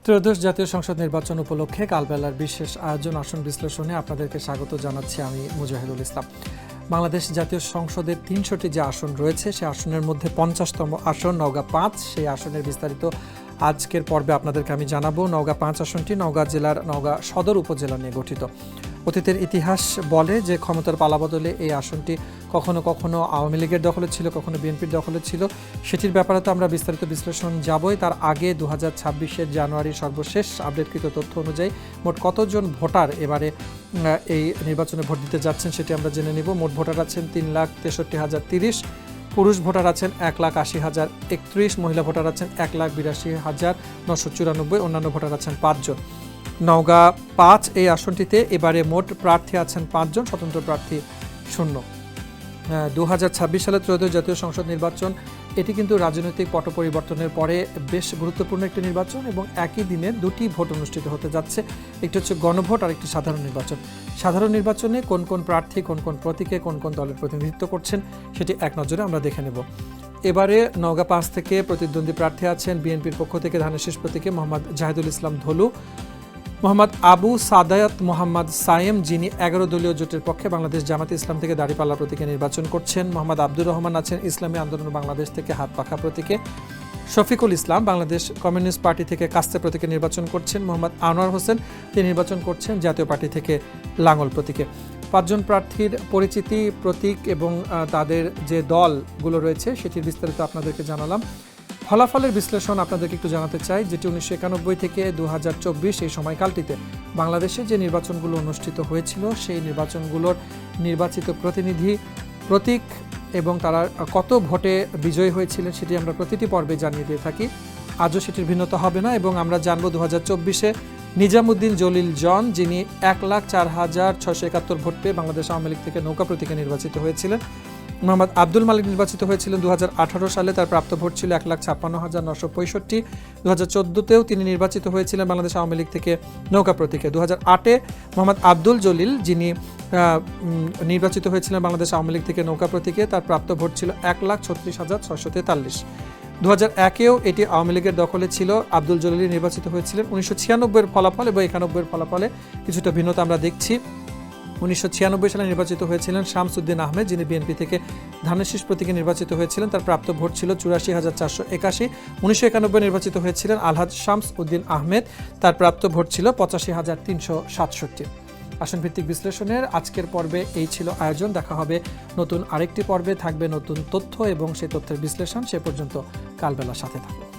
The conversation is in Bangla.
ত্রয়োদশ জাতীয় সংসদ নির্বাচন উপলক্ষে কালবেলার বিশেষ আয়োজন আসন বিশ্লেষণে আপনাদেরকে স্বাগত জানাচ্ছি আমি মুজাহিদুল ইসলাম। বাংলাদেশ জাতীয় সংসদের ৩০০টি যে আসন রয়েছে সেই আসনের মধ্যে ৫০তম আসন নওগাঁ ৫, সেই আসনের বিস্তারিত আজকের পর্বে আপনাদেরকে আমি জানাবো। নওগাঁ ৫ আসনটি নওগাঁ জেলার নওগাঁ সদর উপজেলা নিয়ে গঠিত। অতীতের ইতিহাস বলে যে ক্ষমতার পালাবদলে এই আসনটি কখনো কখনো আওয়ামী লীগের দখলে ছিল, কখনো বিএনপির দখলে ছিল। সেটির ব্যাপারে তো আমরা বিস্তারিত বিশ্লেষণ যাবই। তার আগে 2026-এর জানুয়ারি সর্বশেষ আপডেটকৃত তথ্য অনুযায়ী মোট কতজন ভোটার এবারে এই নির্বাচনে ভোট দিতে যাচ্ছেন সেটি আমরা জেনে নিব। মোট ভোটার আছেন 3,63,030, পুরুষ ভোটার আছেন 1,80,031, মহিলা ভোটার আছেন 1,82,994, অন্যান্য ভোটার আছেন 5 জন। নওগাঁ 5 এই আসনটিতে এবারে মোট প্রার্থী আছেন 5 জন, স্বতন্ত্র প্রার্থী 0। 2026 সালের ত্রয়োদশ জাতীয় সংসদ নির্বাচন এটি কিন্তু রাজনৈতিক পট পরিবর্তনের পরে বেশ গুরুত্বপূর্ণ একটি নির্বাচন এবং একই দিনে দুটি ভোট অনুষ্ঠিত হতে যাচ্ছে। একটি হচ্ছে গণভোট আর একটি সাধারণ নির্বাচন। সাধারণ নির্বাচনে কোন কোন প্রার্থী কোন কোন প্রতীকে কোন কোন দলের প্রতিনিধিত্ব করছেন সেটি এক নজরে আমরা দেখে নেব। এবারে নওগাঁ 5 থেকে প্রতিদ্বন্দ্বী প্রার্থী আছেন বিএনপির পক্ষ থেকে ধানের শীষ প্রতীকে মোহাম্মদ জাহিদুল ইসলাম ধলু, মোহাম্মদ আবু সাদায়াত মোহাম্মদ সায়েম যিনি 11 দলীয় জোটের পক্ষে বাংলাদেশ জামাতে ইসলাম থেকে দাঁড়িপাল্লা প্রতীকে নির্বাচন করছেন, মোহাম্মদ আব্দুর রহমান আছেন ইসলামী আন্দোলন বাংলাদেশ থেকে হাত পাখা প্রতীকে, শফিকুল ইসলাম বাংলাদেশ কমিউনিস্ট পার্টি থেকে কাস্তে প্রতীকে নির্বাচন করছেন, মোহাম্মদ আনোয়ার হোসেন তিনি নির্বাচন করছেন জাতীয় পার্টি থেকে লাঙ্গল প্রতীকে। 5 জন প্রার্থীর পরিচিতি, প্রতীক এবং তাদের যে দলগুলো রয়েছে সেটির বিস্তারিত আপনাদেরকে জানালাম। ফলাফলের বিশ্লেষণ আপনাদেরকে একটু জানাতে চাই, যেটি 1991 থেকে 2024 এই সময়কালটিতে বাংলাদেশে যে নির্বাচনগুলো অনুষ্ঠিত হয়েছিল সেই নির্বাচনগুলোর নির্বাচিত প্রতিনিধি, প্রতীক এবং তারা কত ভোটে বিজয়ী হয়েছিলেন সেটি আমরা প্রতিটি পর্বে জানিয়ে দিয়ে থাকি। আজও সেটির ভিন্নতা হবে না এবং আমরা জানব 2024-এ নিজামুদ্দিন জলিল জন যিনি 1,04,671 ভোট পেয়ে বাংলাদেশ আওয়ামী লীগ থেকে নৌকা প্রতীকে নির্বাচিত হয়েছিলেন। মোহাম্মদ আব্দুল মালিক নির্বাচিত হয়েছিলেন 2018 সালে, তার প্রাপ্ত ভোট ছিল 1,56,965। 2014-তেও তিনি নির্বাচিত হয়েছিলেন বাংলাদেশ আওয়ামী লীগ থেকে নৌকা প্রতীকে। 2008-এ মোহাম্মদ আব্দুল জলিল যিনি নির্বাচিত হয়েছিলেন বাংলাদেশ আওয়ামী লীগ থেকে নৌকা প্রতীকে, তার প্রাপ্ত ভোট ছিল 1,36,643। 2001-এও এটি আওয়ামী লীগের দখলে ছিল, আব্দুল জলিল নির্বাচিত হয়েছিলেন। 1996-এর ফলাফল এবং 91-এর ফলাফলে কিছুটা ভিন্নতা আমরা দেখছি। 1996 সালে নির্বাচিত হয়েছিলেন শামসুদ্দিন আহমেদ যিনি বিএনপি থেকে ধানের শীষ প্রতীকে নির্বাচিত হয়েছিলেন, তার প্রাপ্ত ভোট ছিল 84,481। 1991 নির্বাচিত হয়েছিলেন আলহাজ শামস উদ্দিন আহমেদ, তার প্রাপ্ত ভোট ছিল 85,367। আসন ভিত্তিক বিশ্লেষণের আজকের পর্বে এই ছিল আয়োজন। দেখা হবে নতুন আরেকটি পর্বে, থাকবে নতুন তথ্য এবং সেই তথ্যের বিশ্লেষণ। সে পর্যন্ত কালবেলার সাথে থাকুন।